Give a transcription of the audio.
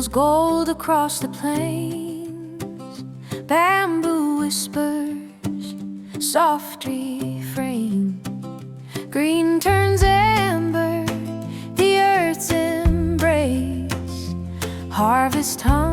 gold across the plains. Bamboo whispers, soft refrain. Green turns amber, the earth's embrace. Harvest hum